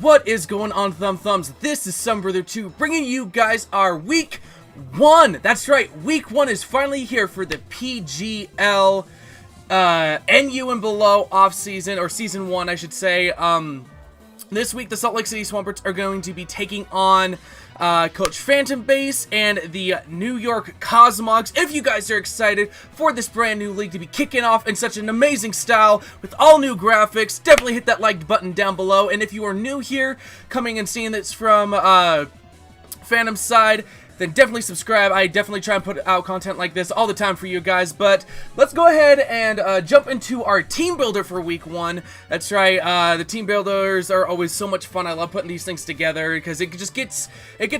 What is going on, Thumbs? This is Sunbrother 2, bringing you guys our Week 1! That's right, Week 1 is finally here for the PGL, NU and below off-season, or Season 1, I should say. This week, the Salt Lake City Swamperts are going to be taking on Coach PhantomBass and the New York Cosmogs. If you guys are excited for this brand new league to be kicking off in such an amazing style with all new graphics, definitely hit that like button down below. And if you are new here, coming and seeing this from Phantom's side, then definitely subscribe. I definitely try and put out content like this all the time for you guys. But let's go ahead and jump into our team builder for Week 1. That's right, the team builders are always so much fun. I love putting these things together because it just gets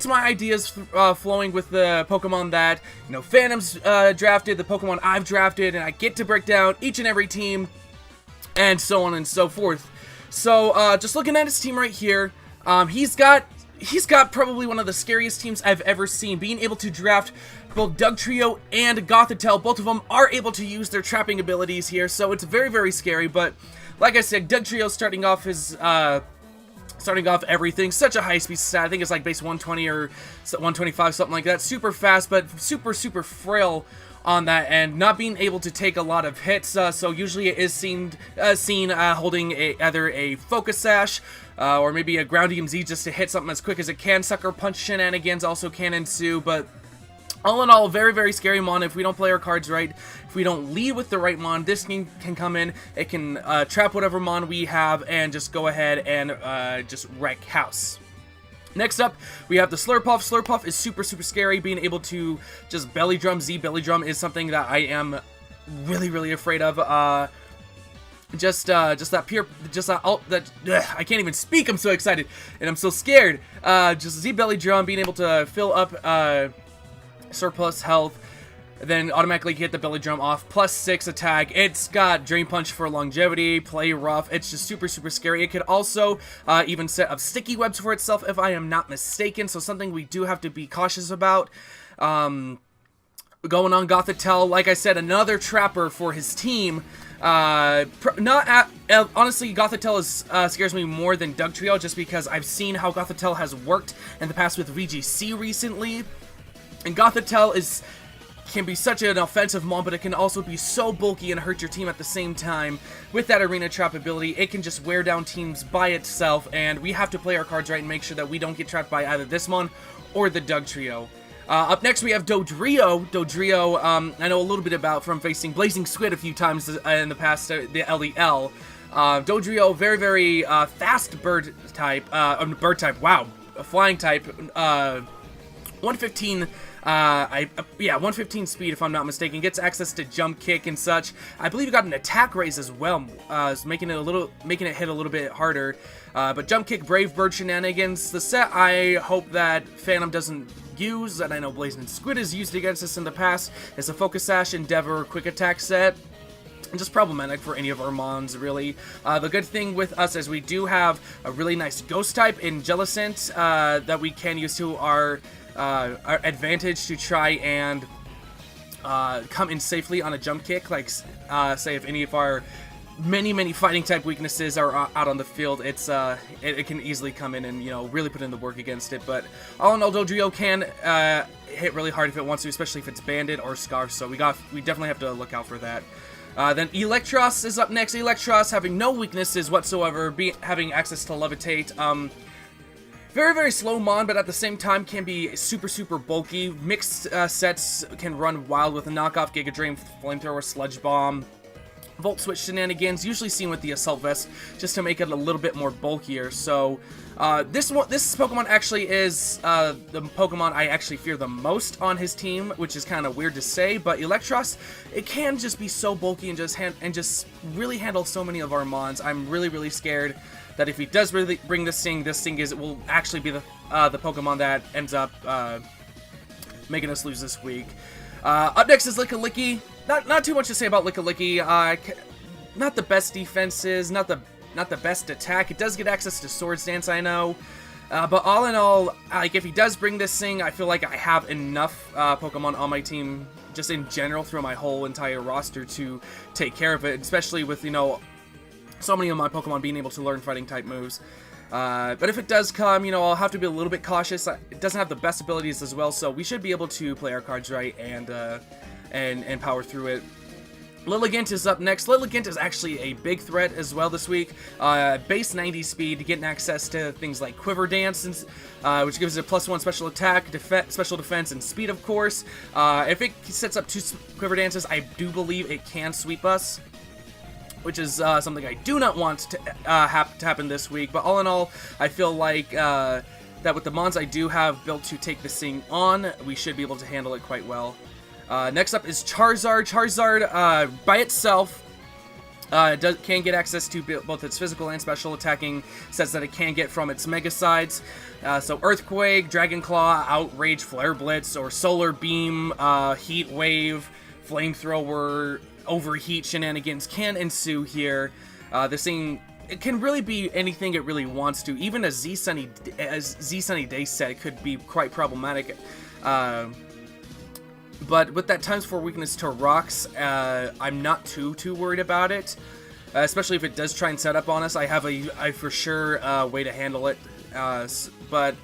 my ideas flowing with the Pokemon that, you know, Phantom's drafted, the Pokemon I've drafted, and I get to break down each and every team and so on and so forth. So just looking at his team right here, he's got probably one of the scariest teams I've ever seen. Being able to draft both Dugtrio and Gothitelle, both of them are able to use their trapping abilities here, so it's very, very scary. But like I said, Dugtrio starting off everything, such a high speed stat. I think it's like base 120 or 125, something like that. Super fast, but super frail on that end, not being able to take a lot of hits, so usually it is seen holding either a Focus Sash or maybe a Ground EMZ just to hit something as quick as it can. Sucker Punch shenanigans also can ensue, but all in all, very, very scary mon. If we don't play our cards right, if we don't lead with the right mon, this thing can come in, it can trap whatever mon we have and just go ahead and just wreck house. Next up, we have the Slurpuff. Slurpuff is super scary. Being able to just belly drum, belly drum is something that I am really afraid of. I can't even speak. I'm so excited and I'm so scared. Just Z belly drum, being able to fill up surplus health, then automatically hit the belly drum off, +6 attack. It's got Drain Punch for longevity, play rough. It's just super scary. It could also even set up sticky webs for itself if I am not mistaken, so something we do have to be cautious about. Going on Gothitelle, like I said, another trapper for his team. Honestly, Gothitelle scares me more than Dugtrio, just because I've seen how Gothitelle has worked in the past with VGC recently, and Gothitelle can be such an offensive mon, but it can also be so bulky and hurt your team at the same time. With that arena trap ability, it can just wear down teams by itself, and we have to play our cards right and make sure that we don't get trapped by either this mon or the Dugtrio. Up next, we have Dodrio. Dodrio, I know a little bit about from facing Blazing Squid a few times in the past, the LEL. Dodrio, very fast bird type, wow, a flying type, 115, 115 speed if I'm not mistaken. Gets access to jump kick and such. I believe it got an attack raise as well, making it hit a little bit harder. But jump kick, brave bird shenanigans. The set I hope that Phantom doesn't use, that I know Blazing Squid has used against us in the past, is a Focus Sash Endeavor quick attack set. And just problematic for any of our mons, really. The good thing with us is we do have a really nice ghost type in Jellicent that we can use to our advantage to try and come in safely on a jump kick. Like, say if any of our many fighting type weaknesses are out on the field, it can easily come in and, you know, really put in the work against it. But all in all, Dodrio can hit really hard if it wants to, especially if it's Banded or Scarf. So we definitely have to look out for that. Then Electros is up next. Electros having no weaknesses whatsoever, having access to Levitate. Very slow mon, but at the same time can be super bulky. Mixed sets can run wild with a knockoff Giga Drain, Flamethrower, Sludge Bomb, Volt Switch shenanigans, usually seen with the Assault Vest, just to make it a little bit more bulkier. So this Pokemon actually is the Pokemon I actually fear the most on his team, which is kind of weird to say. But Electros, it can just be so bulky and just really handle so many of our mons. I'm really scared that if he does really bring this thing will actually be the Pokemon that ends up making us lose this week. Up next is Lickilicky. Not too much to say about Lickilicky. Not the best defenses, not the best attack. It does get access to Swords Dance, I know. But all in all, like, if he does bring this thing, I feel like I have enough Pokemon on my team, just in general, through my whole entire roster to take care of it, especially with, you know, so many of my Pokemon being able to learn fighting type moves. But if it does come, you know, I'll have to be a little bit cautious. It doesn't have the best abilities as well, so we should be able to play our cards right and power through it. Lilligant is up next. Lilligant is actually a big threat as well this week. Base 90 speed, getting access to things like Quiver Dance, which gives it +1 special attack, special defense, and speed, of course. If it sets up 2 Quiver Dances, I do believe it can sweep us, which is something I do not want to happen this week. But all in all, I feel like that with the mons I do have built to take this thing on, we should be able to handle it quite well. Next up is Charizard. Charizard, by itself, can get access to both its physical and special attacking sets that it can get from its Mega Sides. So Earthquake, Dragon Claw, Outrage, Flare Blitz, or Solar Beam, Heat Wave, Flamethrower, Overheat shenanigans can ensue here. This thing, it can really be anything it really wants to. Even a Z Sunny Day set could be quite problematic. But with that ×4 weakness to rocks, I'm not too worried about it. Especially if it does try and set up on us, I have a for sure way to handle it. But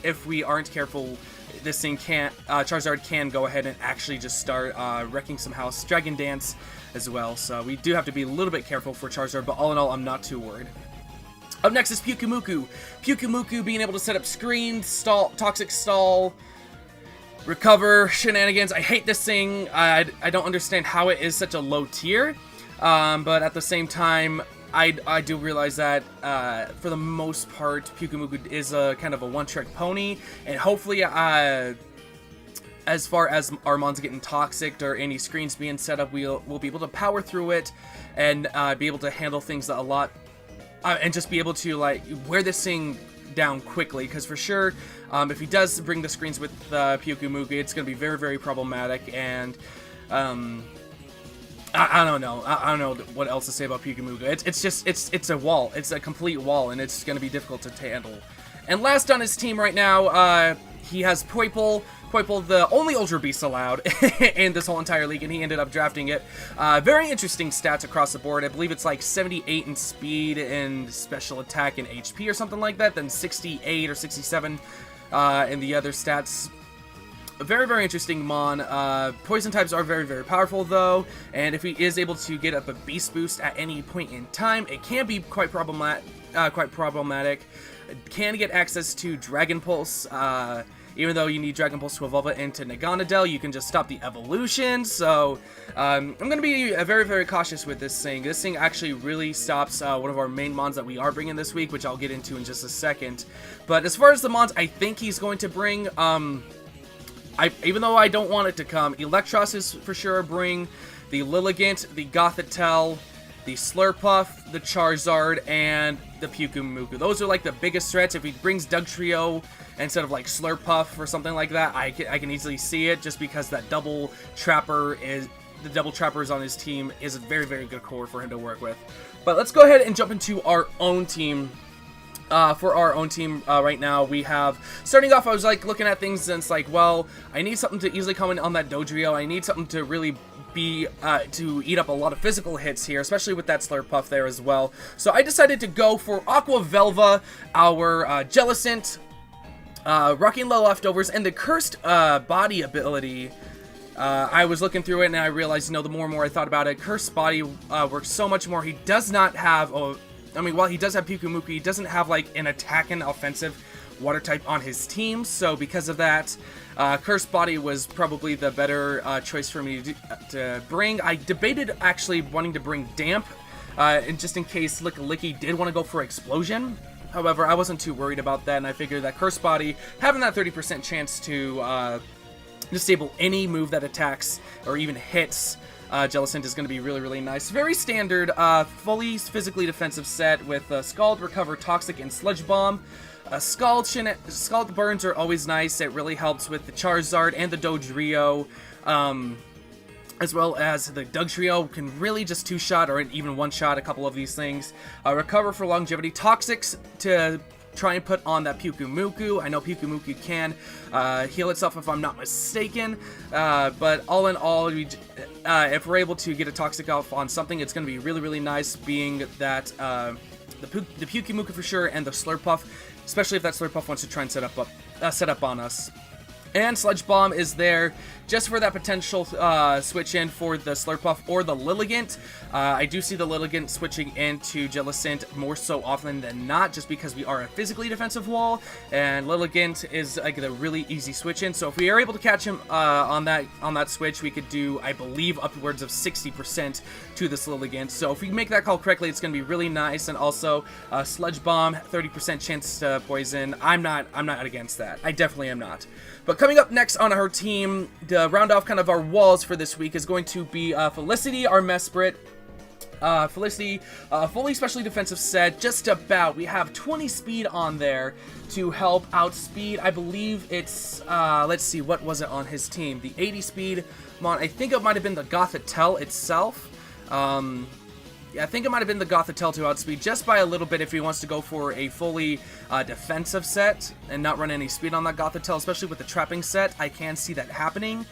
if we aren't careful, this thing Charizard can go ahead and actually just start wrecking some house. Dragon Dance as well, so we do have to be a little bit careful for Charizard, but all in all, I'm not too worried. Up next is Pyukumuku. Pyukumuku being able to set up screens, stall, toxic stall, recover shenanigans. I hate this thing. I don't understand how it is such a low tier, but at the same time, I do realize that for the most part, Pyukumuku is a kind of a one-trick pony, and hopefully, as far as our mons getting toxic or any screens being set up, we'll be able to power through it and be able to handle things a lot, and just be able to like wear this thing down quickly, because for sure, if he does bring the screens with Pyukumuku, it's going to be very problematic, and I don't know. I don't know what else to say about Pyukumuku. It's a wall. It's a complete wall, and it's going to be difficult to handle. And last on his team right now, he has Poipole. Poipole, the only Ultra Beast allowed in this whole entire league, and he ended up drafting it. Very interesting stats across the board. I believe it's like 78 in speed and special attack and HP or something like that, then 68 or 67 in the other stats. Very interesting mon. Poison types are very powerful though, and if he is able to get up a beast boost at any point in time, it can be quite problematic. It can get access to Dragon Pulse. Even though you need Dragon Pulse to evolve it into Naganadel, you can just stop the evolution. So I'm going to be very cautious with this thing. This thing actually really stops one of our main mons that we are bringing this week, which I'll get into in just a second. But as far as the mons I think he's going to bring, even though I don't want it to come, Electros is for sure a bring, the Lilligant, the Gothitelle, the Slurpuff, the Charizard, and the Pyukumuku. Those are like the biggest threats. If he brings Dugtrio instead of like Slurpuff or something like that, I can easily see it, just because that double trappers on his team is a very good core for him to work with. But let's go ahead and jump into our own team. For our own team right now, we have, starting off, I was like looking at things and it's like, well, I need something to easily come in on that Dodrio. I need something to really be to eat up a lot of physical hits here, especially with that Slurpuff there as well. So I decided to go for Aqua Velva, our Jellicent, Rocking Low Leftovers, and the Cursed Body ability. I was looking through it and I realized, you know, the more and more I thought about it, Cursed Body works so much more. He does not have I mean, while he does have Pyukumuku, he doesn't have like an attacking offensive water type on his team, so because of that, Cursed Body was probably the better choice for me to bring. I debated actually wanting to bring Damp, and just in case Licky did want to go for Explosion. However, I wasn't too worried about that, and I figured that Cursed Body, having that 30% chance to disable any move that attacks or even hits Jellicent is going to be really nice. Very standard, fully physically defensive set with Scald, Recover, Toxic, and Sludge Bomb. Scald burns are always nice. It really helps with the Charizard and the Dodrio, as well as the Dugtrio can really just two-shot or even one-shot a couple of these things. Recover for longevity. Toxics to try and put on that Pyukumuku. I know Pyukumuku can heal itself if I'm not mistaken, but all in all, if we're able to get a Toxic off on something, it's going to be really, really nice, being that the Pyukumuku for sure, and the Slurpuff, especially if that Slurpuff wants to try and set up on us. And Sludge Bomb is there just for that potential switch in for the Slurpuff or the Lilligant. I do see the Lilligant switching into Jellicent more so often than not, just because we are a physically defensive wall, and Lilligant is like a really easy switch in. So if we are able to catch him on that switch, we could do, I believe, upwards of 60% to this Lilligant. So if we make that call correctly, it's going to be really nice. And also Sludge Bomb, 30% chance to poison. I'm not against that. I definitely am not. But coming up next on our team, to round off kind of our walls for this week, is going to be Felicity, our Mesprit. Felicity, fully specially defensive set, just about. We have 20 speed on there to help outspeed. I believe it's, let's see, what was it on his team? The 80 speed mon, I think it might have been the Gothitelle itself. Yeah, I think it might have been the Gothitelle to outspeed just by a little bit if he wants to go for a fully defensive set and not run any speed on that Gothitelle, especially with the trapping set. I can see that happening.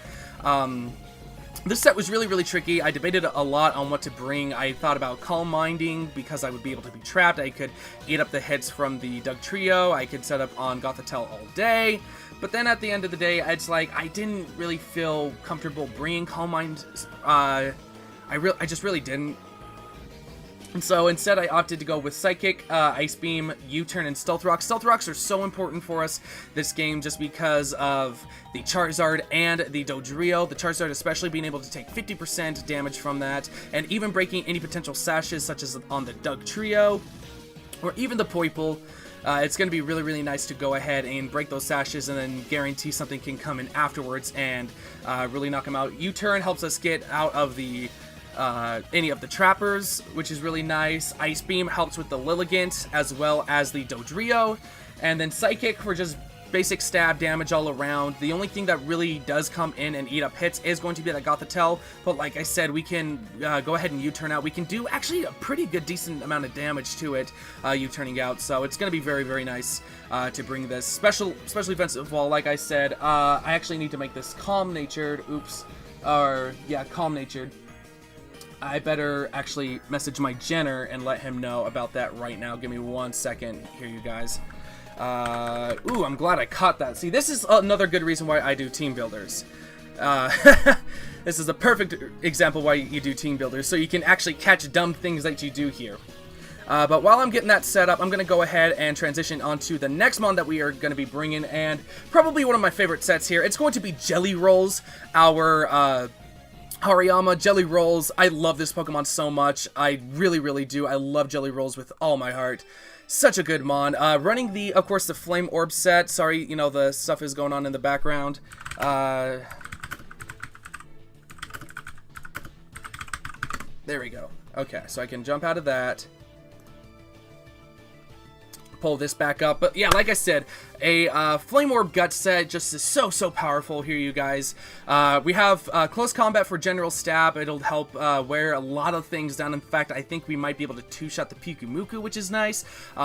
This set was really, really tricky. I debated a lot on what to bring. I thought about Calm Minding because I would be able to be trapped. I could eat up the hits from the Doug Trio. I could set up on Gothitelle all day. But then at the end of the day, it's like I didn't really feel comfortable bringing Calm Mind. I just really didn't. And so instead I opted to go with Psychic, Ice Beam, U-Turn, and Stealth Rock. Stealth Rocks are so important for us this game just because of the Charizard and the Dodrio. The Charizard especially being able to take 50% damage from that, and even breaking any potential sashes such as on the Doug Trio, or even the Poipole. It's going to be really, really nice to go ahead and break those sashes and then guarantee something can come in afterwards and really knock them out. U-Turn helps us get out of the any of the trappers, which is really nice. Ice Beam helps with the Lilligant as well as the Dodrio, and then Psychic for just basic stab damage all around. The only thing that really does come in and eat up hits is going to be that Gothitelle, but like I said, we can go ahead and U-turn out. We can do actually a pretty good, decent amount of damage to it, U-turning out, so it's going to be very, very nice to bring this special defensive wall. Like I said, I actually need to make this calm-natured, calm-natured. I better actually message my Jenner and let him know about that right now. Give me 1 second here, you guys. Ooh, I'm glad I caught that. See, this is another good reason why I do team builders. This is a perfect example why you do team builders, so you can actually catch dumb things that you do here. But while I'm getting that set up, I'm going to go ahead and transition onto the next mon that we are going to be bringing, and probably one of my favorite sets here. It's going to be Jelly Rolls, our Hariyama Jelly Rolls. I love this Pokemon so much. I really, really do. I love Jelly Rolls with all my heart. Such a good mon. Running the, of course, the Flame Orb set. Sorry, you know, the stuff is going on in the background. There we go. Okay, so I can jump out of that. Pull this back up, but yeah, like I said, a Flame Orb Gut set just is so powerful here, you guys. We have Close Combat for General Stab. It'll help wear a lot of things down. In fact, I think we might be able to two-shot the Pyukumuku, which is nice.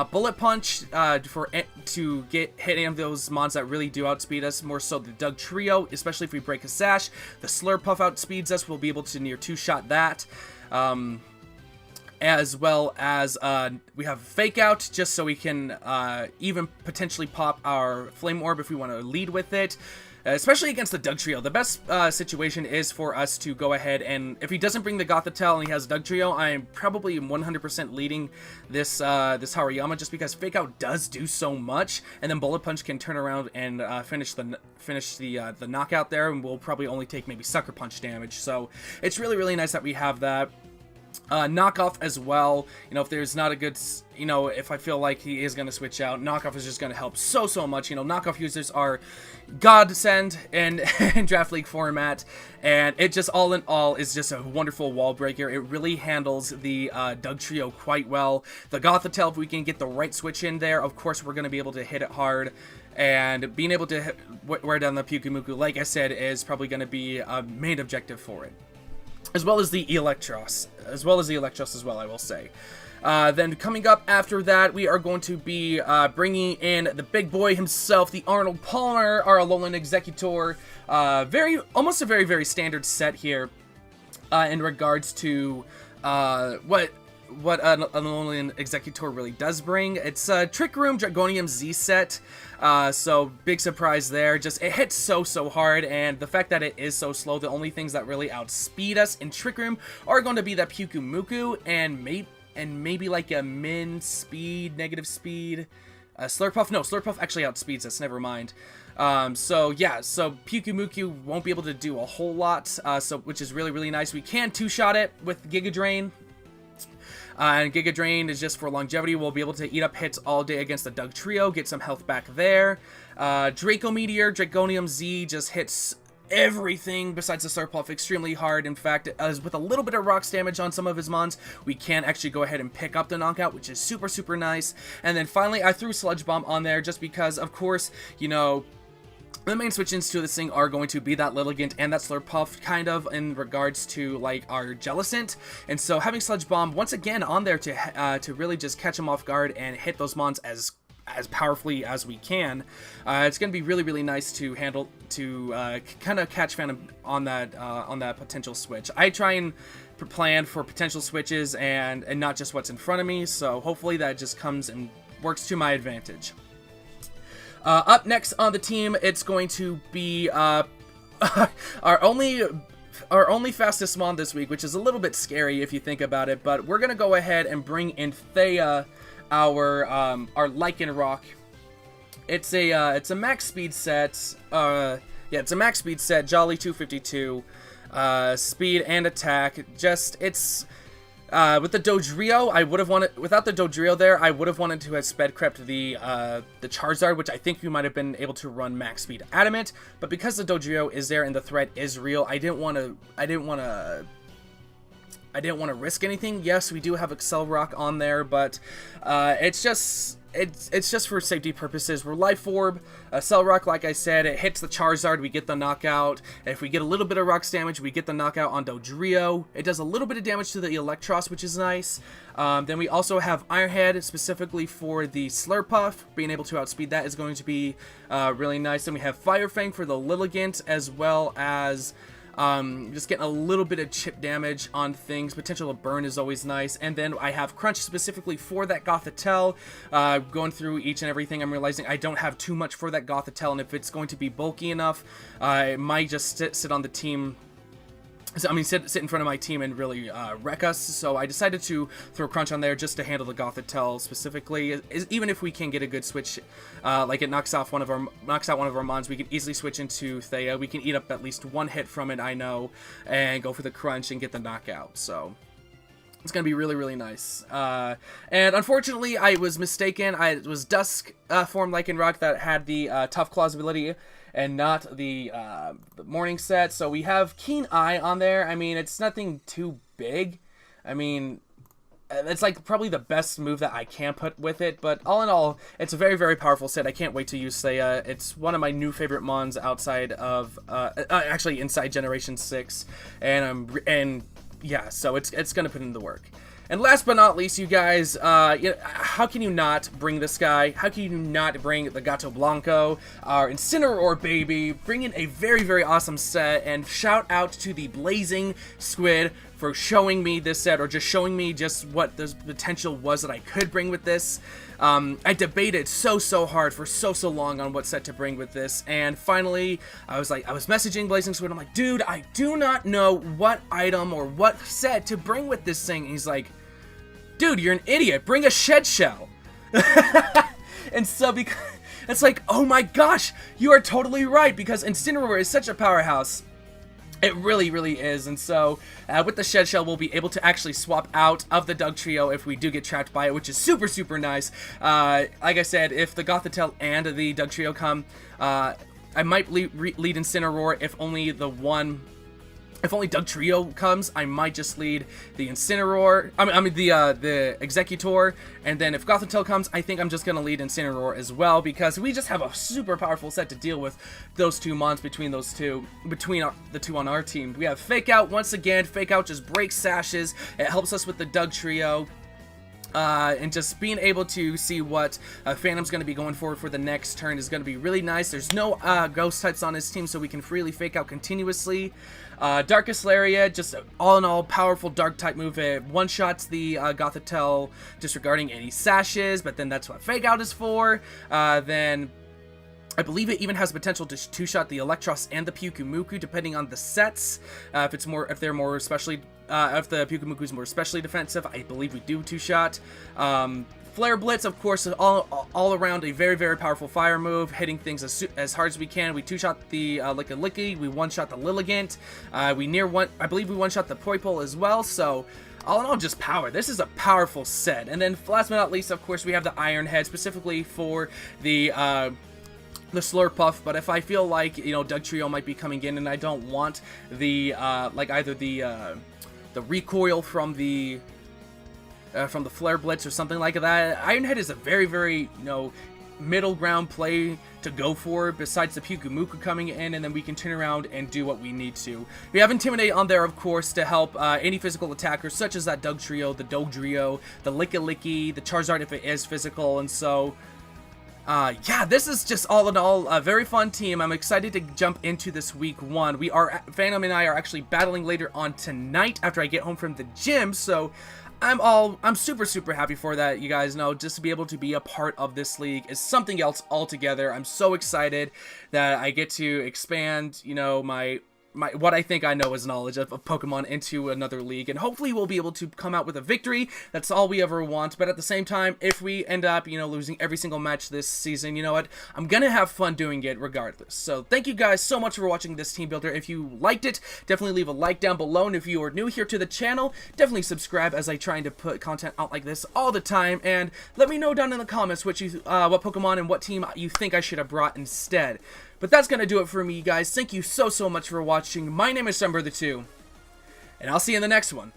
Bullet Punch to get hit any of those mons that really do outspeed us, more so the Doug Trio, especially if we break a sash. The Slurpuff outspeeds us, we'll be able to near two-shot that. As well as we have Fake Out, just so we can even potentially pop our Flame Orb if we want to lead with it, especially against the Doug Trio. The best situation is for us to go ahead and, if he doesn't bring the Gothitelle and he has Doug Trio, I'm probably 100% leading this this Hariyama, just because Fake Out does do so much, and then Bullet Punch can turn around and finish the knockout there, and we'll probably only take maybe Sucker Punch damage. So it's really, really nice that we have that. Knockoff as well, you know, if there's not a good, you know, if I feel like he is going to switch out, Knockoff is just going to help so much. You know, Knockoff users are godsend in Draft League format, and it just all in all is just a wonderful wall breaker. It really handles the Doug Trio quite well. The Gothitelle, if we can get the right switch in there, of course we're going to be able to hit it hard. And being able to wear down the Pyukumuku, like I said, is probably going to be a main objective for it. As well as the Electros as well, I will say. Then coming up after that, we are going to be bringing in the big boy himself, the Arnold Palmer, our Alolan Executor. Almost a very, very standard set here in regards to what an Alolan Executor really does bring. It's a Trick Room Dragonium Z set, so big surprise there. Just, it hits so hard, and the fact that it is so slow, the only things that really outspeed us in Trick Room are going to be that Pyukumuku and maybe like a min speed, negative speed. Slurpuff? No, Slurpuff actually outspeeds us, never mind. So yeah, so Pyukumuku won't be able to do a whole lot, which is really, really nice. We can two-shot it with Giga Drain. And Giga Drain is just for longevity. We'll be able to eat up hits all day against the Doug Trio, get some health back there. Draco Meteor, Dragonium Z just hits everything besides the Slurpuff extremely hard. In fact, with a little bit of rocks damage on some of his mons, we can actually go ahead and pick up the knockout, which is super nice. And then finally, I threw Sludge Bomb on there just because, of course, you know, the main switch-ins to this thing are going to be that Lilligant and that Slurpuff, kind of, in regards to, like, our Jellicent. And so having Sludge Bomb, once again, on there to really just catch them off guard and hit those mons as powerfully as we can, it's going to be really nice to handle, to kind of catch Phantom on that potential switch. I try and plan for potential switches and not just what's in front of me, so hopefully that just comes and works to my advantage. Up next on the team, it's going to be our only fastest mon this week, which is a little bit scary if you think about it, but we're going to go ahead and bring in Thea, our Lycanroc. It's a max speed set. Yeah, it's a max speed set. Jolly 252, speed and attack. Just, it's with the Dodrio, I would have wanted, without the Dodrio there, I would have wanted to have sped crept the Charizard, which I think we might have been able to run max speed Adamant, but because the Dodrio is there and the threat is real, I didn't want to risk anything. Yes, we do have Excel Rock on there, but it's just for safety purposes. We're Life Orb, Cell Rock, like I said, it hits the Charizard, we get the knockout. If we get a little bit of Rocks damage, we get the knockout on Dodrio. It does a little bit of damage to the Electros, which is nice. Then we also have Iron Head, specifically for the Slurpuff. Being able to outspeed that is going to be really nice. Then we have Fire Fang for the Lilligant, as well as just getting a little bit of chip damage on things. Potential of burn is always nice. And then I have Crunch specifically for that Gothitelle. Going through each and everything, I'm realizing I don't have too much for that Gothitelle, and if it's going to be bulky enough, I might just sit on the team. I mean, sit in front of my team and really wreck us. So I decided to throw Crunch on there just to handle the Gothitelle specifically. Even if we can get a good switch, like it knocks out one of our mons, we can easily switch into Thea. We can eat up at least one hit from it, I know, and go for the Crunch and get the knockout. So it's going to be really nice. And unfortunately, I was mistaken. It was Dusk form Lycanroc that had the Tough Claws ability, and not the morning set. So we have Keen Eye on there. I mean, it's nothing too big. I mean, it's like probably the best move that I can put with it, but all in all, it's a very powerful set. I can't wait to use Thea. It's one of my new favorite mons outside of, actually inside Generation 6, and yeah, so it's gonna put in the work. And last but not least, you guys, you know, how can you not bring this guy? How can you not bring the Gato Blanco, our Incineroar baby? Bring in a very awesome set, and shout out to the Blazing Squid for showing me this set, or just showing me just what the potential was that I could bring with this. I debated so hard for so long on what set to bring with this, and finally I was messaging Blazing Squid. I'm like, dude, I do not know what item or what set to bring with this thing. And he's like, dude, you're an idiot, bring a Shed Shell. And so because it's like, oh my gosh, you are totally right, because Incineroar is such a powerhouse. It really is. And so with the Shed Shell, we'll be able to actually swap out of the Doug Trio if we do get trapped by it, which is super nice. Like I said, if the Gothitelle and the Doug Trio come, I might lead Incineroar. If only Doug Trio comes, I might just lead the Incineroar. I mean the Executor, and then if Gothitelle comes, I think I'm just gonna lead Incineroar as well, because we just have a super powerful set to deal with those two mons between the two on our team. We have Fake Out once again. Fake Out just breaks sashes. It helps us with the Doug Trio. And just being able to see what Phantom's going to be going for the next turn is going to be really nice. There's no ghost types on his team, so we can freely fake out continuously. Darkest Lariat, just all in all, powerful dark type move. It one-shots the Gothitelle, disregarding any sashes, but then that's what fake out is for. Then I believe it even has potential to two-shot the Electros and the Pyukumuku, depending on the sets. If the Pyukumuku is more especially defensive, I believe we do two-shot. Flare Blitz, of course, is all around a very, very powerful fire move, hitting things as hard as we can. We two-shot the Licky, we one-shot the Lilligant. I believe we one-shot the Poipole as well, so all in all, just power. This is a powerful set. And then last but not least, of course, we have the Iron Head, specifically for the Slurpuff, but if I feel like, you know, Dugtrio might be coming in and I don't want the, either the recoil from the Flare Blitz or something like that, Iron Head is a very, very, you know, middle ground play to go for, besides the Pyukumuku coming in, and then we can turn around and do what we need to. We have Intimidate on there, of course, to help any physical attackers, such as that Dugtrio, the Dodrio, the Licky, the Charizard if it is physical, and so yeah, this is just all in all a very fun team. I'm excited to jump into this week 1. Phantom and I are actually battling later on tonight after I get home from the gym, so I'm super, super happy for that. You guys know, just to be able to be a part of this league is something else altogether. I'm so excited that I get to expand, you know, my what I think I know as knowledge of Pokemon into another league, and hopefully we'll be able to come out with a victory. That's all we ever want, but at the same time, if we end up, you know, losing every single match this season, you know what, I'm gonna have fun doing it regardless. So thank you guys so much for watching this Team Builder. If you liked it, definitely leave a like down below, and if you are new here to the channel, definitely subscribe, as I try to put content out like this all the time, and let me know down in the comments what Pokemon and what team you think I should have brought instead. But that's going to do it for me, guys. Thank you so much for watching. My name is Sunbrother2, and I'll see you in the next one.